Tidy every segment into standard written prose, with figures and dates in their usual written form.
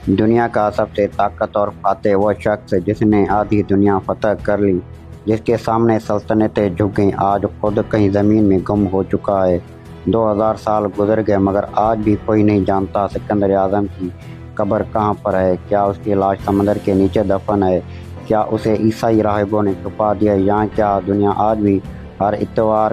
دنیا کا سب سے طاقتور اور فاتح وہ شخص جس نے آدھی دنیا فتح کر لی، جس کے سامنے سلطنتیں جھک گئیں، آج خود کہیں زمین میں گم ہو چکا ہے۔ 2000 سال گزر گئے مگر آج بھی کوئی نہیں جانتا سکندر اعظم کی قبر کہاں پر ہے۔ کیا اس کی لاش سمندر کے نیچے دفن ہے؟ کیا اسے عیسائی راہبوں نے چھپا دیا؟ یا کیا دنیا آج بھی ہر اتوار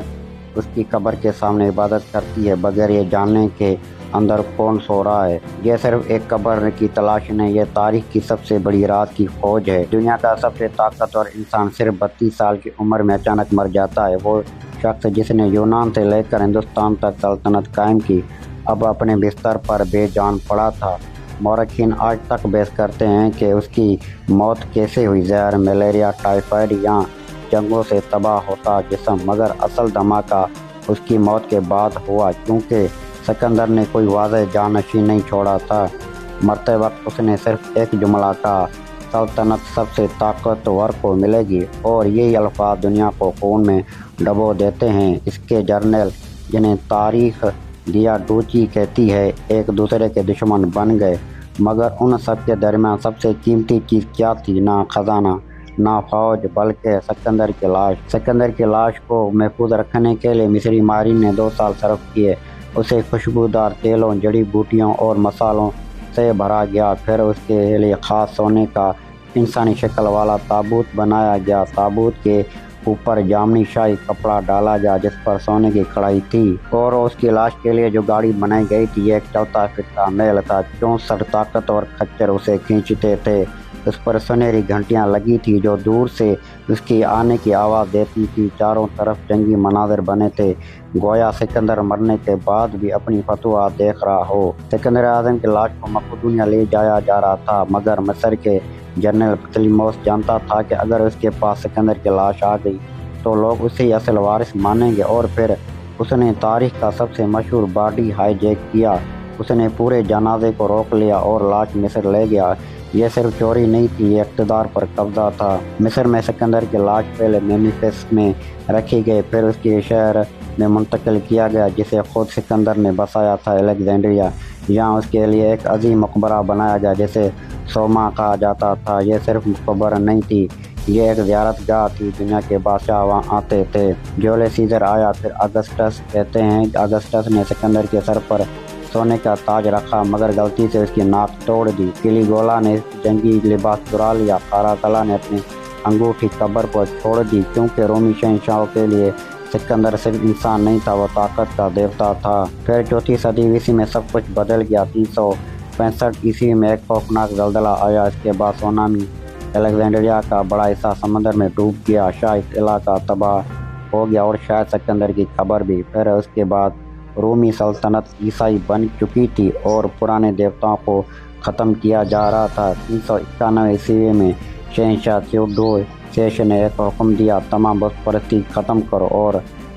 اس کی قبر کے سامنے عبادت کرتی ہے بغیر یہ جاننے کے اندر کون سو رہا ہے؟ یہ صرف ایک قبر کی تلاش نہیں، یہ تاریخ کی سب سے بڑی راز کی کھوج ہے۔ دنیا کا سب سے طاقتور انسان صرف 32 سال کی عمر میں اچانک مر جاتا ہے۔ وہ شخص جس نے یونان سے لے کر ہندوستان تک سلطنت قائم کی، اب اپنے بستر پر بے جان پڑا تھا۔ مورخین آج تک بحث کرتے ہیں کہ اس کی موت کیسے ہوئی، زہر، ملیریا، ٹائیفائڈ یا جنگوں سے تباہ ہوتا جسم، مگر اصل دھماکہ اس کی موت کے بعد ہوا، کیونکہ سکندر نے کوئی واضح جانشین نہیں چھوڑا تھا۔ مرتے وقت اس نے صرف ایک جملہ کہا، سلطنت سب سے طاقتور کو ملے گی، اور یہی الفاظ دنیا کو خون میں ڈبو دیتے ہیں۔ اس کے جنرل، جنہیں تاریخ دیا ڈوچی کہتی ہے، ایک دوسرے کے دشمن بن گئے، مگر ان سب کے درمیان سب سے قیمتی چیز کیا تھی؟ نہ خزانہ، نہ فوج، بلکہ سکندر کی لاش۔ سکندر کی لاش کو محفوظ رکھنے کے لیے مصری ماہرین نے 2 سال صرف کیے۔ اسے خوشبودار تیلوں، جڑی بوٹیوں اور مصالحوں سے بھرا گیا، پھر اس کے لیے خاص سونے کا انسانی شکل والا تابوت بنایا گیا۔ تابوت کے اوپر جامنی شاہی کپڑا ڈالا گیا جس پر سونے کی کڑھائی تھی، اور اس کی لاش کے لیے جو گاڑی بنائی گئی تھی یہ ایک 14 فٹ کا میل تھا۔ 64 طاقتور کھچر اسے کھینچتے تھے۔ اس پر سنہری گھنٹیاں لگی تھیں جو دور سے اس کی آنے کی آواز دیتی تھی۔ چاروں طرف جنگی مناظر بنے تھے، گویا سکندر مرنے کے بعد بھی اپنی فتوحات دیکھ رہا ہو۔ سکندر اعظم کی لاش کو مقدونیہ لے جایا جا رہا تھا، مگر مصر کے جنرل پطلیموس جانتا تھا کہ اگر اس کے پاس سکندر کی لاش آ گئی تو لوگ اسے ہی اصل وارث مانیں گے، اور پھر اس نے تاریخ کا سب سے مشہور باڈی ہائی جیک کیا۔ اس نے پورے جنازے کو روک لیا اور لاش مصر لے گیا۔ یہ صرف چوری نہیں تھی، یہ اقتدار پر قبضہ تھا۔ مصر میں سکندر کی لاش پہلے میمفس میں رکھی گئی، پھر اس کے شہر میں منتقل کیا گیا جسے خود سکندر نے بسایا تھا، الیگزینڈریا۔ یہاں اس کے لیے ایک عظیم مقبرہ بنایا گیا جسے سوما کہا جاتا تھا۔ یہ صرف قبر نہیں تھی، یہ ایک زیارت گاہ تھی۔ دنیا کے بادشاہ وہاں آتے تھے۔ جولیس سیزر آیا، پھر اگسٹس۔ کہتے ہیں اگسٹس نے سکندر کے سر پر سونے کا تاج رکھا، مگر غلطی سے اس کی ناک توڑ دی۔ کیلیگولا نے جنگی لباس چرا لیا، کاراکلا نے اپنی انگوٹھی قبر پر چھوڑ دی، کیونکہ رومی شہنشاہوں کے لیے سکندر صرف انسان نہیں تھا، وہ طاقت کا دیوتا تھا۔ پھر 4 صدی عیسوی میں سب کچھ بدل گیا۔ 365 عیسوی میں ایک خوفناک زلزلہ آیا، اس کے بعد سونامی۔ الیگزینڈریا کا بڑا حصہ سمندر میں ڈوب گیا، شاید علاقہ تباہ ہو گیا، اور شاید سکندر کی قبر بھی۔ پھر اس کے بعد رومی سلطنت عیسائی بن چکی تھی اور پرانے دیوتاؤں کو ختم کیا جا رہا تھا۔ 391 عیسوی میں شہنشاہ تھیوڈوسیوس نے ایک حکم دیا، تمام بت پرستی ختم کرو، اور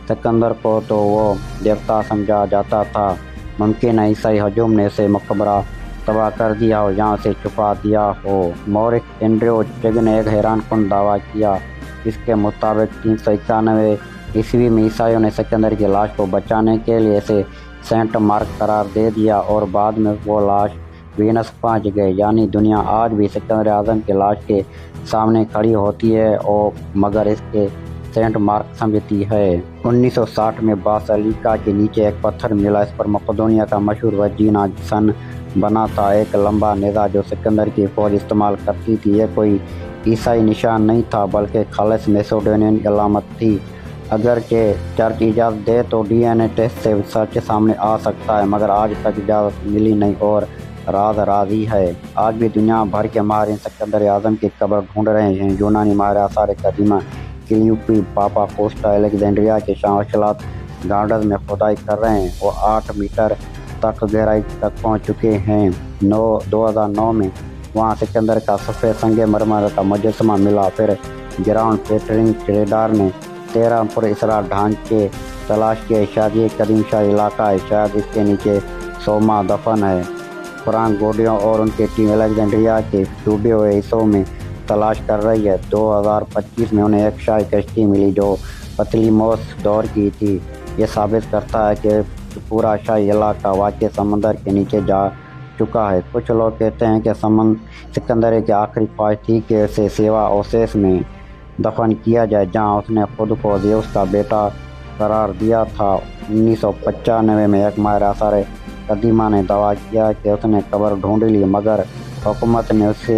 سکندر کو تو وہ دیوتا سمجھا جاتا تھا، ممکن ہے عیسائی ہجوم نے اسے مقبرہ تباہ کر دیا ہو یا اسے چھپا دیا ہو۔ مورخ اینڈریو چگ نے ایک حیران کن دعویٰ کیا۔ اس کے مطابق 391 عیسوی میں عیسائیوں نے سکندر کی لاش کو بچانے کے لیے اسے سینٹ مارک قرار دے دیا، اور بعد میں وہ لاش وینس پہنچ گئے۔ یعنی دنیا آج بھی سکندر اعظم کی لاش کے سامنے کھڑی ہوتی ہے، مگر اس کے سینٹ مارک سمجھتی ہے۔ 1960 میں باسیلیکا کے نیچے ایک پتھر ملا، اس پر مقدونیہ کا مشہور وجینا سن بنا تھا، ایک لمبا نیزہ جو سکندر کی فوج استعمال کرتی تھی۔ یہ کوئی عیسائی نشان نہیں تھا، بلکہ خالص میسوڈونین علامت تھی۔ اگرچہ چرچ اجازت دے تو ڈی این اے ٹیسٹ سے سچ سامنے آ سکتا ہے، مگر آج تک اجازت ملی نہیں، اور راز ہی ہے۔ آج بھی دنیا بھر کے ماہرین سکندر اعظم کی قبر ڈھونڈ رہے ہیں۔ یونانی ماہر آثار قدیمہ کلیوپی پاپا کوسٹا الیگزینڈریا کے شاشلات گارڈز میں کھدائی کر رہے ہیں۔ وہ 8 میٹر تک گہرائی تک پہنچ چکے ہیں۔ 2009 میں وہاں سکندر کا سفید سنگ مرمر کا مجسمہ ملا۔ پھر گراؤنڈ پیٹرنگ ریڈار نے 13 پراسرار ڈھانچے تلاش کیے۔ شاید یہ قدیم شاہی علاقہ ہے، شاید اس کے نیچے سوما دفن ہے۔ فرانک گوڈیو اور ان کی ٹیم الیگزینڈریا کے ڈوبے ہوئے حصوں میں تلاش کر رہی ہے۔ 2025 میں انہیں ایک شاہی کشتی ملی جو پطلیموس دور کی تھی۔ یہ ثابت کرتا ہے کہ پورا شاہی علاقہ واقعی سمندر کے نیچے جا چکا ہے۔ کچھ لوگ کہتے ہیں کہ سکندر کی آخری خواہش تھی کہ اسے سیوا اوسیس میں دفن کیا جائے، جہاں اس نے خود کو زیوس کا بیٹا قرار دیا تھا۔ 1995 میں ایک ماہر آثار قدیمہ نے دعویٰ کیا کہ اس نے قبر ڈھونڈ لی، مگر حکومت نے اس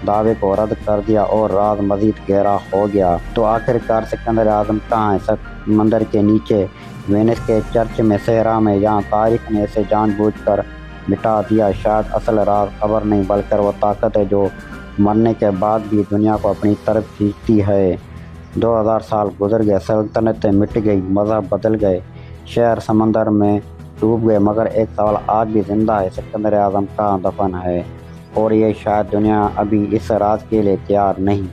دعوے کو رد کر دیا اور راز مزید گہرا ہو گیا۔ تو آخر کار سکندر اعظم کہاں ہے؟ سمندر کے نیچے، وینس کے چرچ میں، صحرا میں، یہاں تاریخ نے اسے جان بوجھ کر مٹا دیا۔ شاید اصل راز قبر نہیں بلکہ وہ طاقت ہے جو مرنے کے بعد بھی دنیا کو اپنی طرف کھینچتی ہے۔ 2000 سال گزر گئے، سلطنتیں مٹ گئی، مذہب بدل گئے، شہر سمندر میں ڈوب گئے، مگر ایک سوال آج بھی زندہ ہے: سکندر اعظم کہاں دفن ہے؟ اور یہ شاید دنیا ابھی اس راز کے لیے تیار نہیں۔